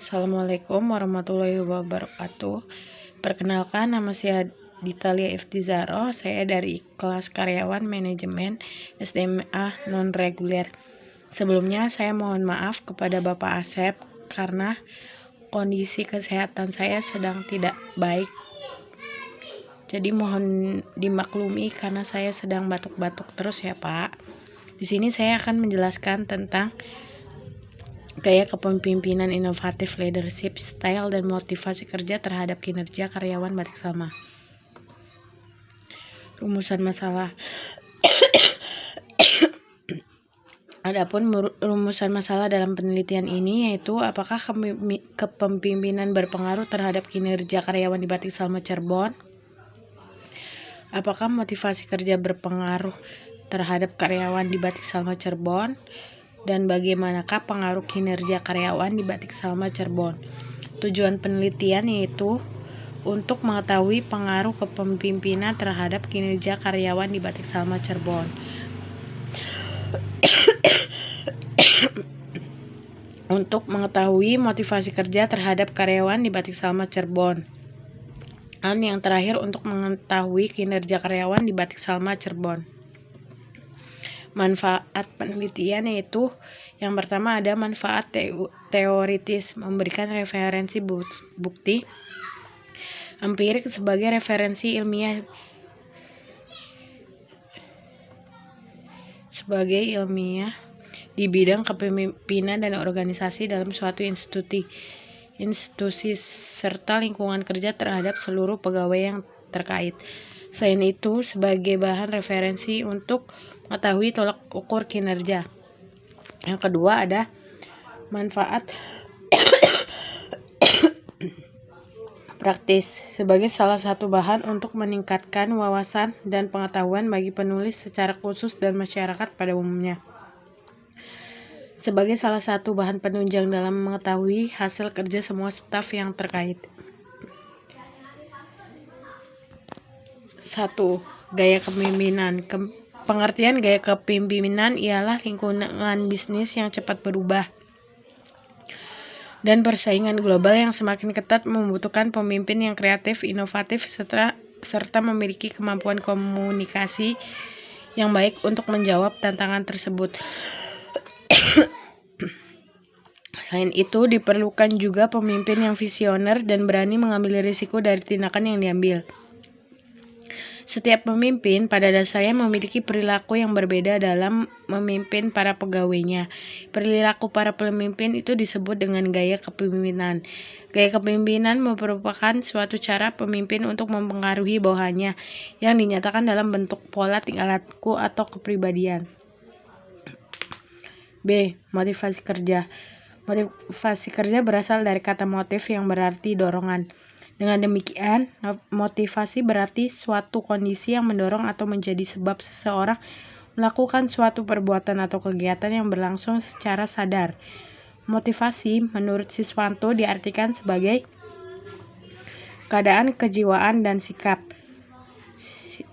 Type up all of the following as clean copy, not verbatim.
Assalamualaikum warahmatullahi wabarakatuh. Perkenalkan, nama saya Ditalia Iftizaro. Saya dari kelas karyawan manajemen SMA non-reguler. Sebelumnya saya mohon maaf kepada Bapak Asep karena kondisi kesehatan saya sedang tidak baik. Jadi mohon dimaklumi karena saya sedang batuk-batuk terus ya Pak. Di sini saya akan menjelaskan tentang gaya kepemimpinan inovatif, leadership style, dan motivasi kerja terhadap kinerja karyawan Batik Sama. Rumusan masalah. Adapun rumusan masalah dalam penelitian ini yaitu apakah kepemimpinan berpengaruh terhadap kinerja karyawan di Batik Sama Cirebon? Apakah motivasi kerja berpengaruh terhadap karyawan di Batik Sama Cirebon? Dan bagaimanakah pengaruh kinerja karyawan di Batik Sama Cirebon? Tujuan penelitian yaitu untuk mengetahui pengaruh kepemimpinan terhadap kinerja karyawan di Batik Sama Cirebon. Untuk mengetahui motivasi kerja terhadap karyawan di Batik Sama Cirebon. Dan yang terakhir untuk mengetahui kinerja karyawan di Batik Sama Cirebon. Manfaat penelitian yaitu yang pertama ada manfaat teoritis, memberikan referensi bukti empirik sebagai referensi ilmiah di bidang kepemimpinan dan organisasi dalam suatu institusi serta lingkungan kerja terhadap seluruh pegawai yang terkait. Selain itu, sebagai bahan referensi untuk mengetahui tolak ukur kinerja. Yang kedua ada manfaat praktis sebagai salah satu bahan untuk meningkatkan wawasan dan pengetahuan bagi penulis secara khusus dan masyarakat pada umumnya. Sebagai salah satu bahan penunjang dalam mengetahui hasil kerja semua staf yang terkait. 1. Gaya kepemimpinan. Pengertian gaya kepemimpinan ialah lingkungan bisnis yang cepat berubah dan persaingan global yang semakin ketat membutuhkan pemimpin yang kreatif, inovatif, serta memiliki kemampuan komunikasi yang baik untuk menjawab tantangan tersebut. Selain itu, diperlukan juga pemimpin yang visioner dan berani mengambil risiko dari tindakan yang diambil. Setiap pemimpin pada dasarnya memiliki perilaku yang berbeda dalam memimpin para pegawainya. Perilaku para pemimpin itu disebut dengan gaya kepemimpinan. Gaya kepemimpinan merupakan suatu cara pemimpin untuk mempengaruhi bawahannya yang dinyatakan dalam bentuk pola tingkah laku atau kepribadian. B. Motivasi kerja. Motivasi kerja berasal dari kata motif yang berarti dorongan. Dengan demikian, motivasi berarti suatu kondisi yang mendorong atau menjadi sebab seseorang melakukan suatu perbuatan atau kegiatan yang berlangsung secara sadar. Motivasi, menurut Siswanto, diartikan sebagai keadaan kejiwaan dan sikap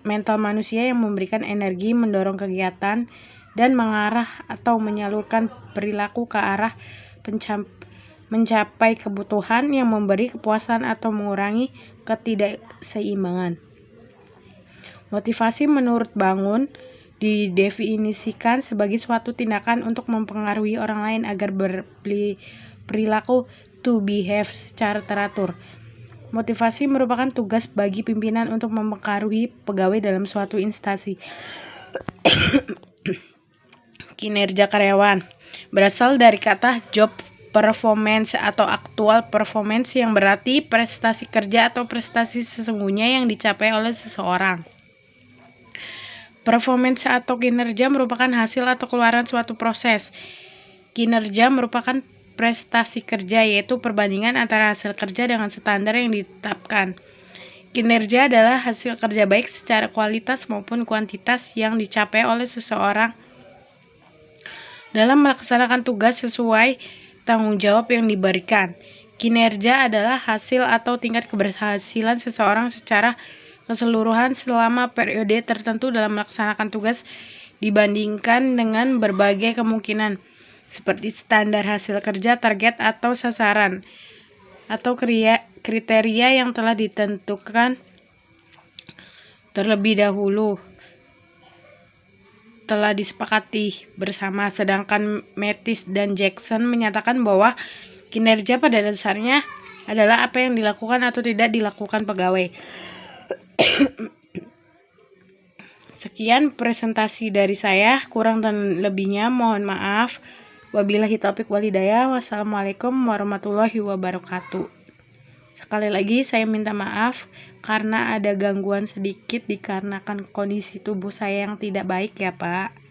mental manusia yang memberikan energi, mendorong kegiatan, dan mengarah atau menyalurkan perilaku ke arah mencapai kebutuhan yang memberi kepuasan atau mengurangi ketidakseimbangan. Motivasi menurut Bangun didefinisikan sebagai suatu tindakan untuk mempengaruhi orang lain agar berperilaku to behave secara teratur. Motivasi merupakan tugas bagi pimpinan untuk mempengaruhi pegawai dalam suatu instansi. Kinerja karyawan berasal dari kata job performance atau actual performance yang berarti prestasi kerja atau prestasi sesungguhnya yang dicapai oleh seseorang. Performance atau kinerja merupakan hasil atau keluaran suatu proses. Kinerja merupakan prestasi kerja, yaitu perbandingan antara hasil kerja dengan standar yang ditetapkan. Kinerja adalah hasil kerja baik secara kualitas maupun kuantitas yang dicapai oleh seseorang dalam melaksanakan tugas sesuai tanggung jawab yang diberikan. Kinerja adalah hasil atau tingkat keberhasilan seseorang secara keseluruhan selama periode tertentu dalam melaksanakan tugas dibandingkan dengan berbagai kemungkinan. seperti standar hasil kerja, target atau sasaran, atau kriteria yang telah ditentukan terlebih dahulu telah disepakati bersama. Sedangkan Mattis dan Jackson menyatakan bahwa kinerja pada dasarnya adalah apa yang dilakukan atau tidak dilakukan pegawai. Sekian presentasi dari saya, kurang dan lebihnya mohon maaf. Wabillahi taufiq wal hidayah. Wassalamualaikum warahmatullahi wabarakatuh. Sekali lagi saya minta maaf karena ada gangguan sedikit dikarenakan kondisi tubuh saya yang tidak baik ya Pak.